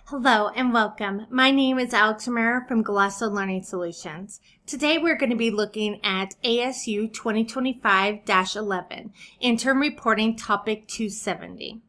Hello and welcome. My name is Alex Romero from Galasso Learning Solutions. Today we're going to be looking at ASU 2025-11, Interim Reporting Topic 270.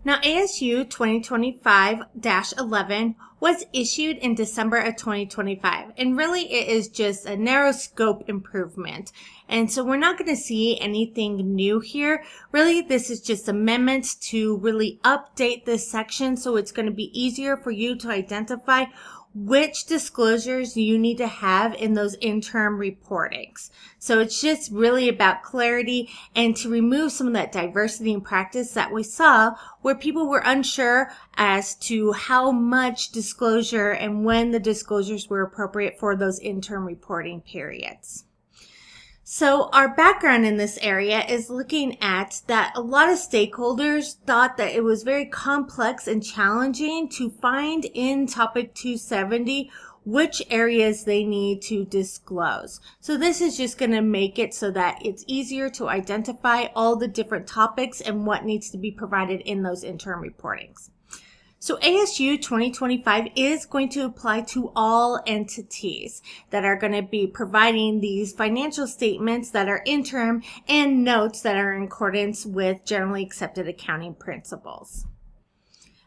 Now ASU 2025-11 was issued in December of 2025, and really it is just a narrow scope improvement. And so we're not going to see anything new here. Really, this is just amendments to really update this section, so it's going to be easier for you to identify which disclosures you need to have in those interim reportings. So it's just really about clarity and to remove some of that diversity in practice that we saw where people were unsure as to how much disclosure and when the disclosures were appropriate for those interim reporting periods. So our background in this area is looking at that a lot of stakeholders thought that it was very complex and challenging to find in Topic 270 which areas they need to disclose. So this is just going to make it so that it's easier to identify all the different topics and what needs to be provided in those interim reportings. So ASU 2025 is going to apply to all entities that are going to be providing these financial statements that are interim and notes that are in accordance with generally accepted accounting principles.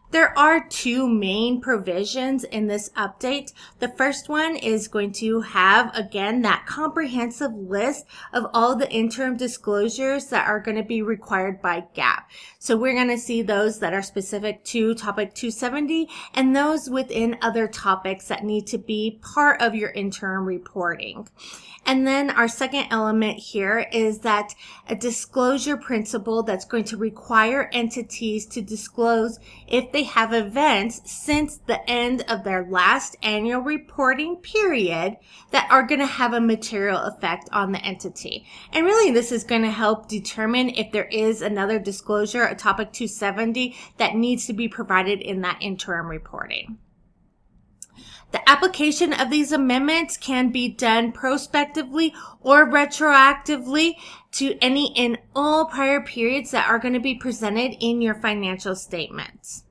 There are two main provisions in this update. The first one is going to have, again, that comprehensive list of all the interim disclosures that are going to be required by GAAP. So we're going to see those that are specific to Topic 270 and those within other topics that need to be part of your interim reporting. And then our second element here is that a disclosure principle that's going to require entities to disclose if they have events since the end of their last annual reporting period that are going to have a material effect on the entity. And really this is going to help determine if there is another disclosure, a Topic 270, that needs to be provided in that interim reporting. The application of these amendments can be done prospectively or retroactively to any and all prior periods that are going to be presented in your financial statements.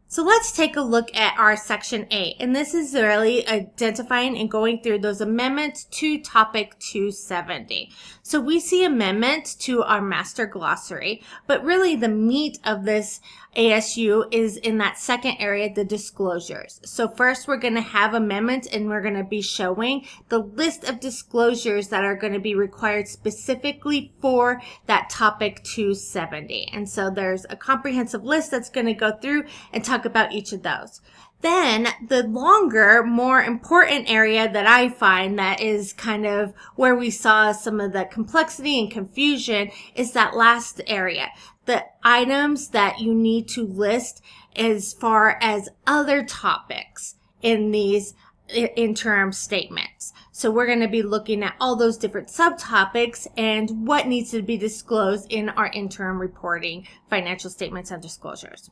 So let's take a look at our Section 8, and this is really identifying and going through those amendments to Topic 270. So we see amendments to our master glossary, but really the meat of this ASU is in that second area, the disclosures. So first we're going to have amendments and we're going to be showing the list of disclosures that are going to be required specifically for that Topic 270. And so there's a comprehensive list that's going to go through and talk about each of those. Then the longer, more important area that I find that is kind of where we saw some of the complexity and confusion is that last area. The items that you need to list as far as other topics in these interim statements. So we're going to be looking at all those different subtopics and what needs to be disclosed in our interim reporting financial statements and disclosures.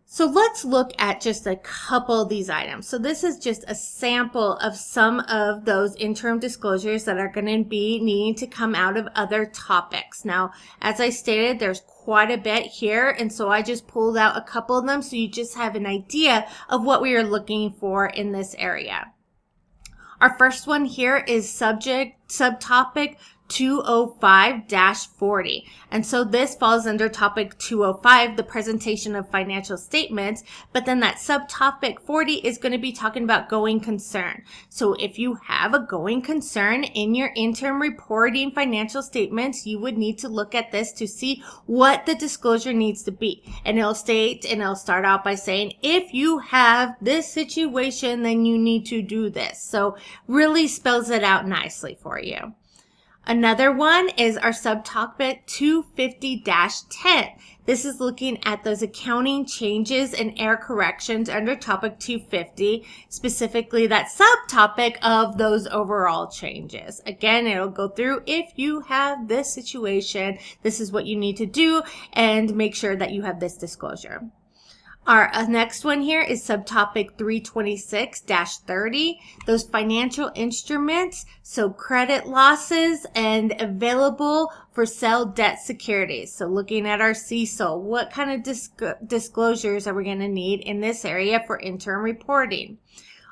So let's look at just a couple of these items. So this is just a sample of some of those interim disclosures that are going to be needing to come out of other topics. Now, as I stated, there's quite a bit here, and so I just pulled out a couple of them so you just have an idea of what we are looking for in this area. Our first one here is subtopic 205-40. And so this falls under Topic 205, the presentation of financial statements, but then that subtopic 40 is going to be talking about going concern. So if you have a going concern in your interim reporting financial statements, you would need to look at this to see what the disclosure needs to be. And it'll start out by saying, if you have this situation, then you need to do this. So really spells it out nicely for you. Another one is our subtopic 250-10. This is looking at those accounting changes and error corrections under Topic 250, specifically that subtopic of those overall changes. Again, it'll go through if you have this situation, this is what you need to do, and make sure that you have this disclosure. Our next one here is subtopic 326-30, those financial instruments, so credit losses and available for sale debt securities. So looking at our CECL, what kind of disclosures are we going to need in this area for interim reporting?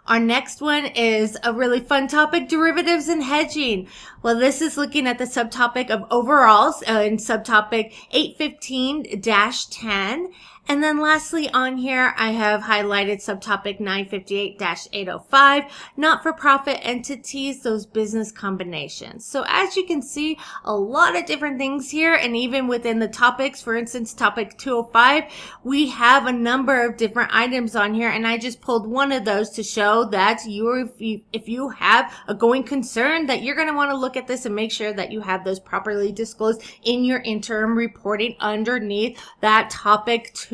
Our next one is a really fun topic, derivatives and hedging. Well, this is looking at the subtopic of overalls in subtopic 815-10. And then lastly on here, I have highlighted subtopic 958-805, not-for-profit entities, those business combinations. So as you can see, a lot of different things here, and even within the topics, for instance, topic 205, we have a number of different items on here, and I just pulled one of those to show that if you have a going concern, that you're going to want to look at this and make sure that you have those properly disclosed in your interim reporting underneath that topic 270.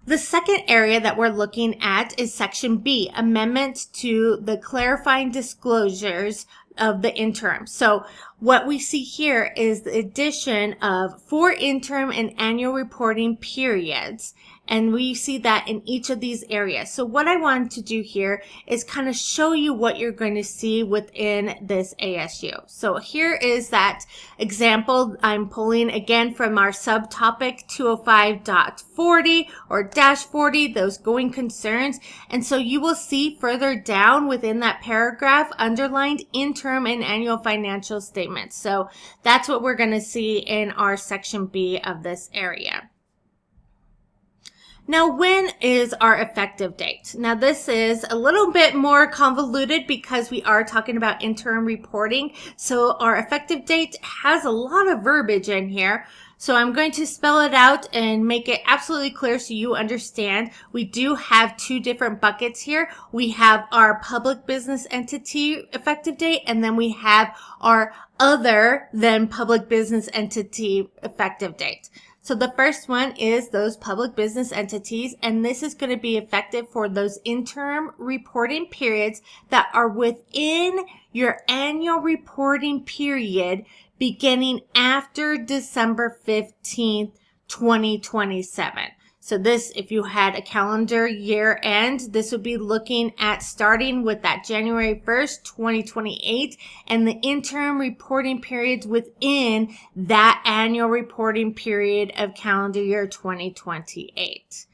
The second area that we're looking at is section B, amendments to the clarifying disclosures of the interim. So what we see here is the addition of 4 interim and annual reporting periods. And we see that in each of these areas. So what I wanted to do here is kind of show you what you're going to see within this ASU. So here is that example I'm pulling again from our subtopic 205.40 or -40, those going concerns. And so you will see further down within that paragraph underlined interim and annual financial statements. So that's what we're going to see in our section B of this area. Now, when is our effective date? Now, this is a little bit more convoluted because we are talking about interim reporting. So our effective date has a lot of verbiage in here. So I'm going to spell it out and make it absolutely clear so you understand. We do have 2 different buckets here. We have our public business entity effective date, and then we have our other than public business entity effective date. So the first one is those public business entities, and this is going to be effective for those interim reporting periods that are within your annual reporting period beginning after December 15th, 2027. So this, if you had a calendar year end, this would be looking at starting with that January 1st, 2028, and the interim reporting periods within that annual reporting period of calendar year 2028.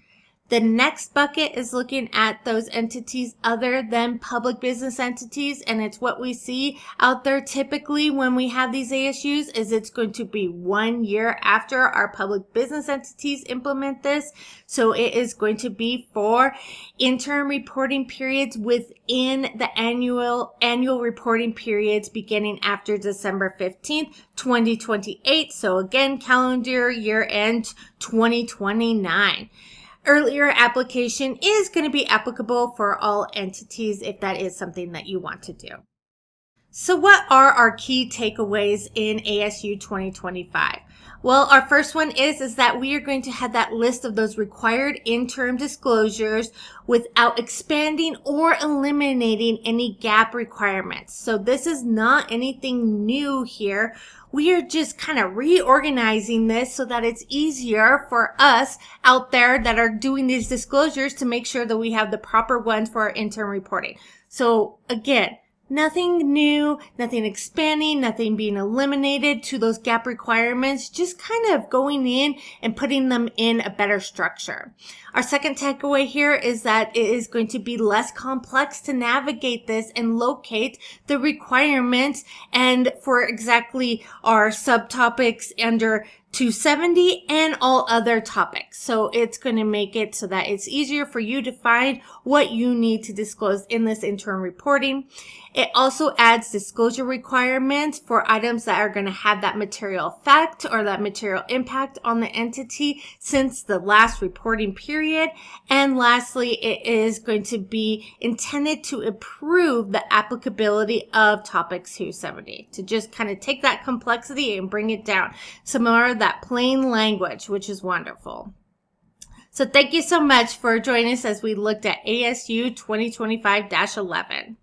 The next bucket is looking at those entities other than public business entities, and it's what we see out there typically when we have these ASUs is it's going to be 1 year after our public business entities implement this. So it is going to be for interim reporting periods within the annual reporting periods beginning after December 15th, 2028. So again, calendar year end 2029. Earlier application is going to be applicable for all entities if that is something that you want to do. So what are our key takeaways in ASU 2025? Well, our first one is that we are going to have that list of those required interim disclosures without expanding or eliminating any GAAP requirements. So this is not anything new here. We are just kind of reorganizing this so that it's easier for us out there that are doing these disclosures to make sure that we have the proper ones for our interim reporting. So again, nothing new, nothing expanding, nothing being eliminated to those GAAP requirements, just kind of going in and putting them in a better structure. Our second takeaway here is that it is going to be less complex to navigate this and locate the requirements and for exactly our subtopics under 270 and all other topics. So it's going to make it so that it's easier for you to find what you need to disclose in this interim reporting. It also adds disclosure requirements for items that are going to have that material effect or that material impact on the entity since the last reporting period. And lastly, it is going to be intended to improve the applicability of topic 270, to just kind of take that complexity and bring it down. Some more that plain language, which is wonderful. So thank you so much for joining us as we looked at ASU 2025-11.